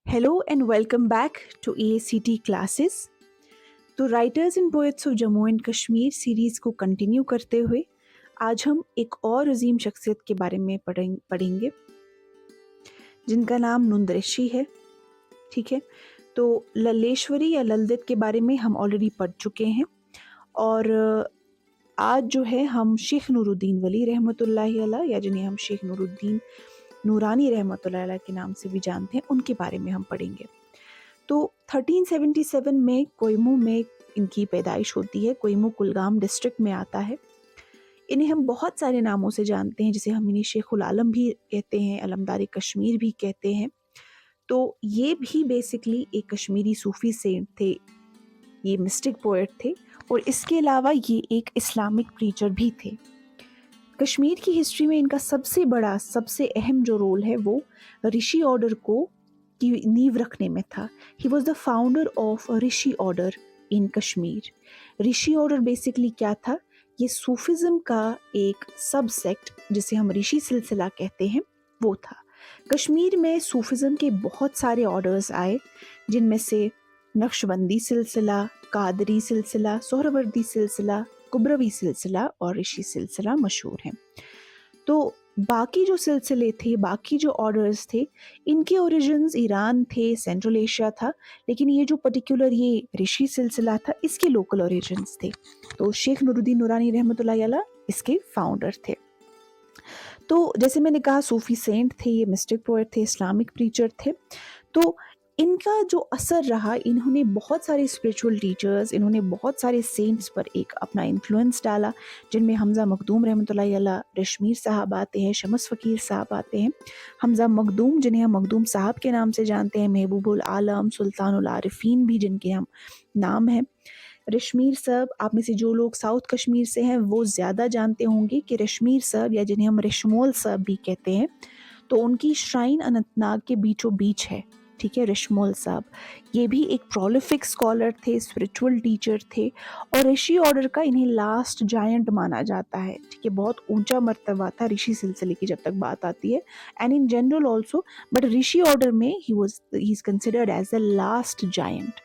Hello and welcome back to AACT classes. तो writers and poets of Jammu and Kashmir series को continue करते हुए आज हम एक और अजीम शख्सियत के बारे में पढ़ेंगे जिनका नाम नुंदरिशी है। ठीक है, तो लल्लेश्वरी या ललदित के बारे में हम ऑलरेडी पढ़ चुके हैं और आज जो है हम शेख नूरुद्दीन वली रहमतुल्लाहि अलैह या जिन्हें हम शेख नूरुद्दीन नूरानी रहमतुल्लाहि अलैह के नाम से भी जानते हैं उनके बारे में हम पढ़ेंगे। तो 1377 में कोयमू में इनकी पैदाइश होती है। कोयमू कुलगाम डिस्ट्रिक्ट में आता है। इन्हें हम बहुत सारे नामों से जानते हैं, जैसे हम इन्हें शेखुल आलम भी कहते हैं, अलमदारी कश्मीर भी कहते हैं। तो ये भी बेसिकली एक कश्मीरी सूफी सेंट थे, ये मिस्टिक पोएट थे और इसके अलावा ये एक इस्लामिक प्रीचर भी थे। कश्मीर की हिस्ट्री में इनका सबसे बड़ा सबसे अहम जो रोल है वो ऋषि ऑर्डर को की नींव रखने में था। He was the founder of Rishi order in Kashmir. Rishi order basically क्या था? ये सूफिज्म का एक सब सेक्ट जिसे हम ऋषि सिलसिला कहते हैं वो था। कश्मीर में सूफिज्म के बहुत सारे ऑर्डर्स आए, जिनमें से नक्शबंदी सिलसिला, कादरी सिलसिला, सोहरावर्दी सिलसिला, कुबरवी सिलसिला और ऋषि सिलसिला मशहूर हैं। तो बाकी जो सिलसिले थे, बाकी जो ऑर्डर्स थे, इनके ओरिजिन्स ईरान थे, सेंट्रल एशिया था, लेकिन ये जो पर्टिकुलर ये ऋषि सिलसिला था इसके लोकल ओरिजिन्स थे। तो शेख नूरुद्दीन नूरानी रहमतुल्लाहि अलैह इसके फाउंडर थे। तो जैसे मैंने कहा सूफी सेंट थे, ये मिस्टिक पोएट थे, इस्लामिक प्रीचर थे। तो इनका जो असर रहा, इन्होंने बहुत सारे स्पिरिचुअल टीचर्स, इन्होंने बहुत सारे सेंट्स पर एक अपना इन्फ्लुएंस डाला, जिनमें हमज़ा मखदूम रहमतुल्लाहि अलैह, रश्मीर साहब आते हैं, शमस फ़कीर साहब आते हैं। हमज़ा मखदूम जिन्हें हम मखदूम साहब के नाम से जानते हैं, महबूबुल आलम, सुल्तानुल आरिफीन भी जिनके हम नाम हैं। रश्मीर साहब, आप में से जो लोग साउथ कश्मीर से हैं वो ज़्यादा जानते होंगे कि रश्मीर साहब या जिन्हें हम रश्मोल साहब भी कहते हैं, तो उनकी श्राइन अनंतनाग के बीचों बीच है। ठीक है, रश्मोल साहब ये भी एक प्रोलिफिक स्कॉलर थे, स्पिरिचुअल टीचर थे और ऋषि ऑर्डर का इन्हें लास्ट जायंट माना जाता है। ठीक है, बहुत ऊंचा मर्तबा था ऋषि सिलसिले की जब तक बात आती है, and in general also, but Rishi order में he is considered as the last giant.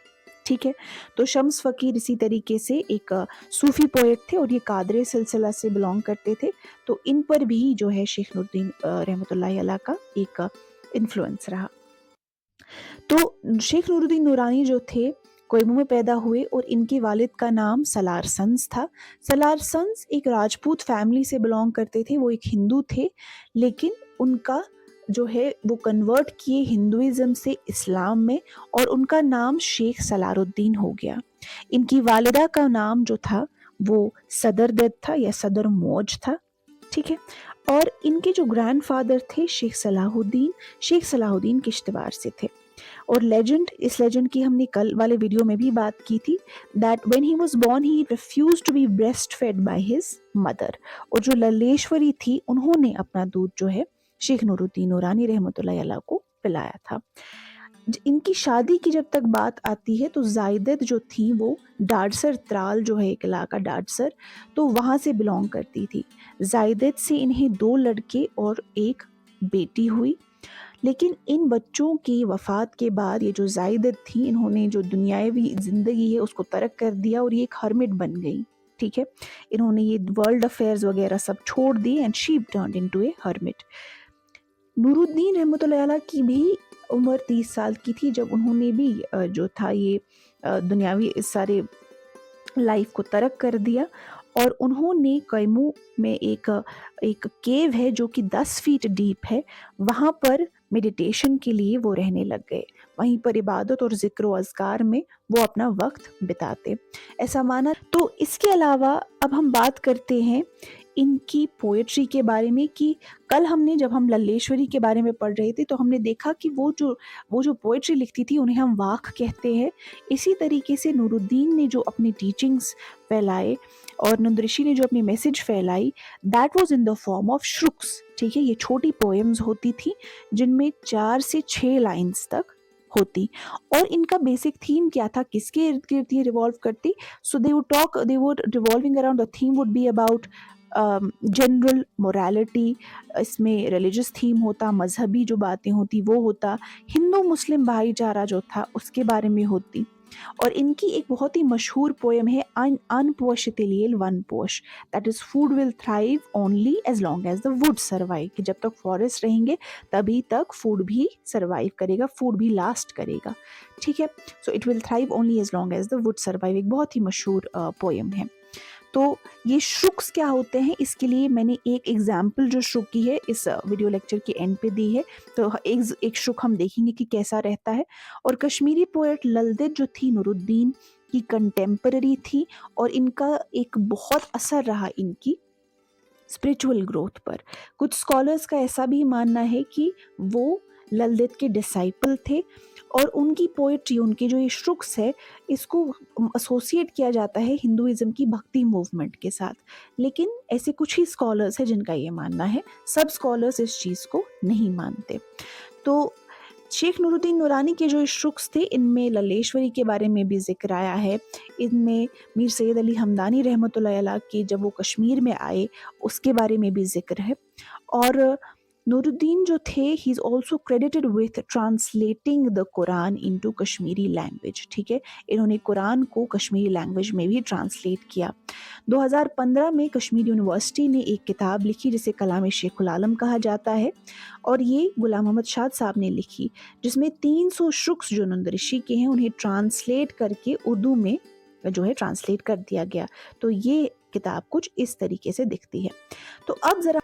ठीक है, तो शम्स फ़कीर इसी तरीके से एक सूफी पोएट थे और ये कादरे सिलसिला से बिलोंग करते थे। तो इन पर भी जो है शेख नूरुद्दीन रहमतुल्लाहि अलैह का एक इन्फ्लुएंस रहा। तो शेख नूरुद्दीन नूरानी जो थे कोयमू में पैदा हुए और इनके वालिद का नाम सलार संस था। सलार संस एक राजपूत फैमिली से बिलोंग करते थे, वो एक हिंदू थे, लेकिन उनका जो है वो कन्वर्ट किए हिंदुइज्म से इस्लाम में और उनका नाम शेख सलारुद्दीन हो गया। इनकी वालिदा का नाम जो था वो सदर दद था या सदर मौज था। ठीक है, और इनके जो ग्रैंडफादर थे शेख सलाहुद्दीन किश्तवाड़ से थे। और इस लेजेंड की हमने कल वाले वीडियो में भी बात की थी, that when he was born he refused to be breast fed by his mother. और जो लल्लेश्वरी थी उन्होंने अपना दूध जो है शेख नूरुद्दीन नूरानी रहमतुल्लाहि अलैह को पिलाया था। इनकी शादी की जब तक बात आती है तो जायदत जो थी वो डाडसर त्राल जो है एक इलाका डाडसर, तो वहाँ से बिलोंग करती थी। जायदत से इन्हें 2 लड़के और एक बेटी हुई, लेकिन इन बच्चों की वफ़ात के बाद ये जो जायदत थी इन्होंने जो दुनियावी ज़िंदगी है उसको तर्क कर दिया और ये एक हर्मिट बन गई। ठीक है, इन्होंने ये वर्ल्ड अफेयर्स वगैरह सब छोड़ दी and she turned into a hermit. Nooruddin रहमतुल्लाहि अलैह की भी उम्र 30 साल की थी जब उन्होंने भी जो था ये दुनियावी इस सारे लाइफ को तर्क कर दिया और उन्होंने कैमू में एक केव है जो कि 10 फीट डीप है, वहाँ पर मेडिटेशन के लिए वो रहने लग गए। वहीं पर इबादत और ज़िक्र व अज़कार में वो अपना वक्त बिताते, ऐसा माना। तो इसके अलावा अब हम बात करते हैं इनकी पोएट्री के बारे में कि कल हमने जब हम लल्लेश्वरी के बारे में पढ़ रहे थे तो हमने देखा कि वो जो पोएट्री लिखती थी उन्हें हम वाक़ कहते हैं। इसी तरीके से नूरुद्दीन ने जो अपनी टीचिंग्स फैलाए और नुंदरिशी ने जो अपनी मैसेज फैलाई, that was in the form of shruks. ठीक है, ये छोटी पोएम्स होती थी जिनमें 4 से 6 लाइंस तक होती और इनका बेसिक थीम क्या था, किसके इर्द गिर्द ये रिवॉल्व करती? So they would revolving around the theme would be about general morality, इसमें रिलीजियस थीम होता, मजहबी जो बातें होती वो होता, हिंदू मुस्लिम भाईचारा जो था उसके बारे में होती। और इनकी एक बहुत ही मशहूर पोएम है अनपोशतिलियल वन पोश, that is food will thrive only as long as the wood survive, कि जब तक फॉरेस्ट रहेंगे तभी तक फूड भी सर्वाइव करेगा, फूड भी लास्ट करेगा, ठीक है। So it will thrive only as long as the wood survive, एक बहुत ही मशहूर पोएम है। तो ये श्रुक्स क्या होते हैं, इसके लिए मैंने एक एग्जाम्पल जो श्रुक की है इस वीडियो लेक्चर के एंड पे दी है। तो एक श्रुक हम देखेंगे कि कैसा रहता है। और कश्मीरी पोएट ललदेद जो थी नूरुद्दीन की कंटेम्पररी थी, और इनका एक बहुत असर रहा इनकी स्पिरिचुअल ग्रोथ पर। कुछ स्कॉलर्स का ऐसा भी मानना है कि वो ललदेद के डिसाइपल थे, और उनकी पोएट्री, उनके जो ये श्रुक्स है, इसको एसोसिएट किया जाता है हिंदुइज्म की भक्ति मूवमेंट के साथ। लेकिन ऐसे कुछ ही स्कॉलर्स हैं जिनका ये मानना है, सब स्कॉलर्स इस चीज़ को नहीं मानते। तो शेख नूरुद्दीन नूरानी के जो श्रुक्स थे, इनमें लल्लेश्वरी के बारे में भी जिक्र आया है, इनमें मीर सैयद अली हमदानी रहमतुल्लाह अलैह के जब वो कश्मीर में आए उसके बारे में भी जिक्र है। और नूरुद्दीन जो थे, he is also credited with translating the Quran into Kashmiri language, ठीक है। इन्होंने कुरान को कश्मीरी लैंग्वेज में भी ट्रांसलेट किया। 2015 में कश्मीर यूनिवर्सिटी ने एक किताब लिखी जिसे कलाम शेखुल आलम कहा जाता है, और ये गुलाम मोहम्मद शाद साहब ने लिखी, जिसमें 300 शुक्स जो नंद ऋषि के हैं उन्हें ट्रांसलेट करके उर्दू में जो है ट्रांसलेट कर दिया गया। तो ये किताब कुछ इस तरीके से दिखती है। तो अब ज़रा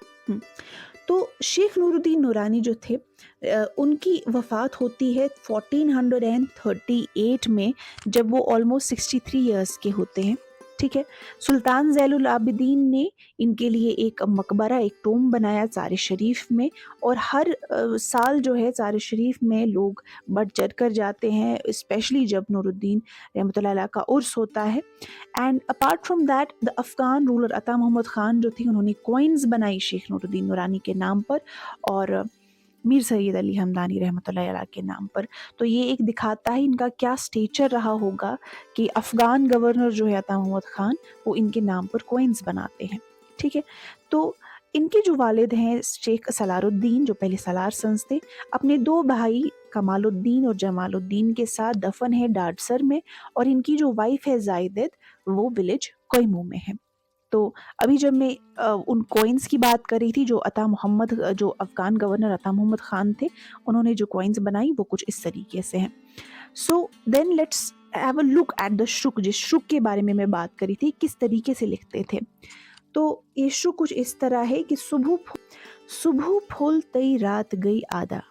तो शेख नूरुद्दीन नूरानी जो थे, उनकी वफ़ात होती है 1438 में, जब वो ऑलमोस्ट 63 इयर्स के होते हैं, ठीक है। सुल्तान ज़ैनुल आबिदीन ने इनके लिए एक मकबरा, एक टोम बनाया ज़ार शरीफ में, और हर साल जो है ज़ार शरीफ में लोग बढ़ चढ़ कर जाते हैं, स्पेशली जब नूरुद्दीन रहमतुल्लाह अलैह का उर्स होता है। And apart from that, the Afghan ruler अता मोहम्मद ख़ान जो थे, उन्होंने कॉइन्स बनाई शेख नूरुद्दीन नूरानी के नाम पर, और मीर सैयद अली हमदानी रहमतुल्लाह अलैह के नाम पर। तो ये एक दिखाता है इनका क्या स्टेचर रहा होगा कि अफ़गान गवर्नर जो है अता मोहम्मद ख़ान, वो इनके नाम पर कॉइन्स बनाते हैं, ठीक है। तो इनके जो वालिद हैं शेख सलारुद्दीन, जो पहले सलार सन्स थे, अपने 2 भाई कमालुद्दीन और जमालुद्दीन के साथ दफन है डाडसर में, और इनकी जो वाइफ है ज़ायदत, वो विलेज कोयमू में है। तो अभी जब मैं उन कॉइन्स की बात कर रही थी, जो जो अफ़गान गवर्नर अता मोहम्मद ख़ान थे, उन्होंने जो कॉइन्स बनाई वो कुछ इस तरीके से हैं। So then let's have a look at the shruk, जिस शुक के बारे में मैं बात कर रही थी, किस तरीके से लिखते थे। तो ये शुक कुछ इस तरह है कि सुबह फूलते रात गई आधा,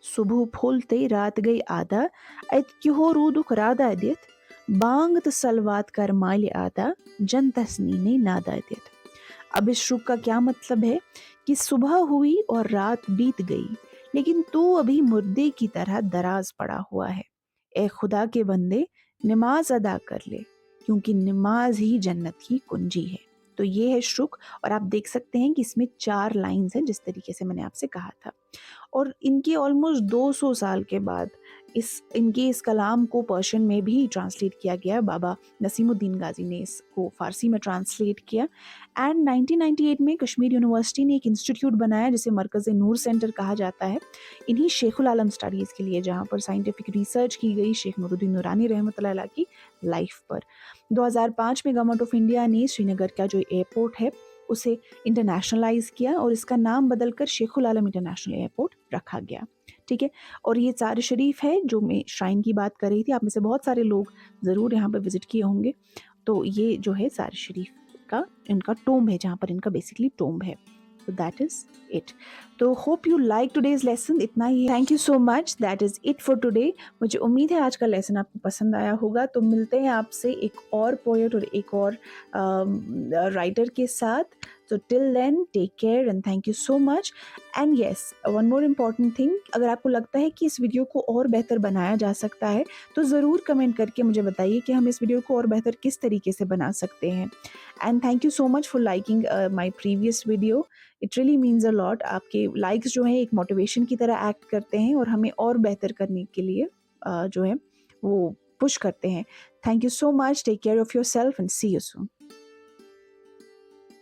सुबह फूलते रात गई आधा, ऐत क्यों रूदुक राधा देत, बांग सलवात कर माल आदा, जन तस्नीने नादा देत। अब इस शुक का क्या मतलब है कि सुबह हुई और रात बीत गई, लेकिन तू अभी मुर्दे की तरह दराज पड़ा हुआ है। ए खुदा के बंदे, नमाज अदा कर ले, क्योंकि नमाज ही जन्नत की कुंजी है। तो ये है शुक, और आप देख सकते हैं कि इसमें 4 लाइन्स हैं, जिस तरीके से मैंने आपसे कहा था। और इनके ऑलमोस्ट 200 साल के बाद इस कलाम को पर्शियन में भी ट्रांसलेट किया गया। बाबा नसीमुद्दीन गाजी ने इसको फ़ारसी में ट्रांसलेट किया। एंड 1998 में कश्मीर यूनिवर्सिटी ने एक इंस्टीट्यूट बनाया जिसे मरकज़ नूर सेंटर कहा जाता है, इन्हीं शेखुल आलम स्टडीज़ के लिए, जहाँ पर साइंटिफिक रिसर्च की गई शेख नूरुद्दीन नूरानी रहमतुल्लाह अलैह की लाइफ पर। 2005 में गवर्नमेंट ऑफ इंडिया ने श्रीनगर का जो एयरपोर्ट है उसे इंटरनेशनलाइज किया, और इसका नाम बदलकर शेखुल आलम इंटरनेशनल एयरपोर्ट रखा गया, ठीक है। और ये ज़ार शरीफ है जो मैं श्राइन की बात कर रही थी, आप में से बहुत सारे लोग ज़रूर यहाँ पर विजिट किए होंगे। तो ये जो है ज़ार शरीफ का इनका टोम्ब है, जहाँ पर इनका बेसिकली टोम्ब है। So that is it. तो hope you like today's lesson. इतना ही। Thank you so much. That is it for today. मुझे उम्मीद है आज का लेसन आपको पसंद आया होगा। तो मिलते हैं आपसे एक और पोएट और एक और राइटर के साथ। So till then, take care and thank you so much. And yes, one more important thing, अगर आपको लगता है कि इस वीडियो को और बेहतर बनाया जा सकता है, तो ज़रूर कमेंट करके मुझे बताइए कि हम इस वीडियो को और बेहतर किस तरीके से बना सकते हैं। And thank you so much for liking my previous video. It really means a lot. आपके लाइक्स जो हैं एक मोटिवेशन की तरह एक्ट करते हैं और हमें और बेहतर करने के लिए जो है वो पुश करते हैं। Thank you so much. Take care of your self and see you soon.